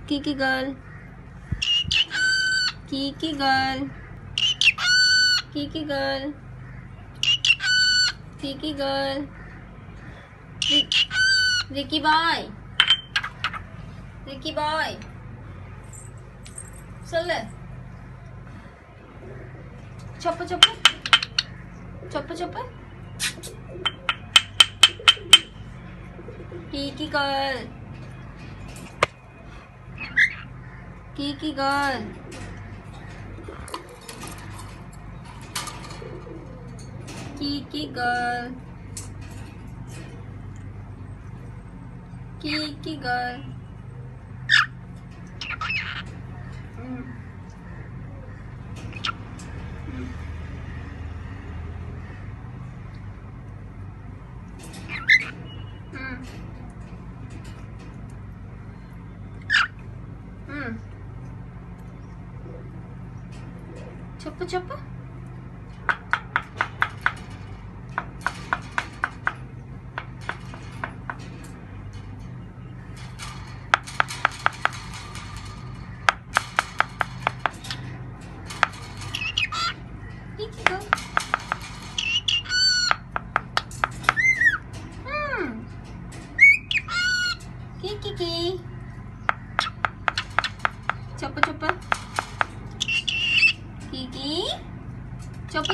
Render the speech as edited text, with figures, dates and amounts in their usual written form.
Kiki girl. Kiki girl. Kiki girl. Kiki girl. Ricky boy. Ricky boy. சொல்லு. சொப்பு சொப்பு. சொப்பு சொப்பு. Kiki girl. Kiki girl. Kiki girl. Kiki girl. చెప్పు చెప్పు Kiki చెప్పు చెప్పు Kiki చెప్పు చెప్పు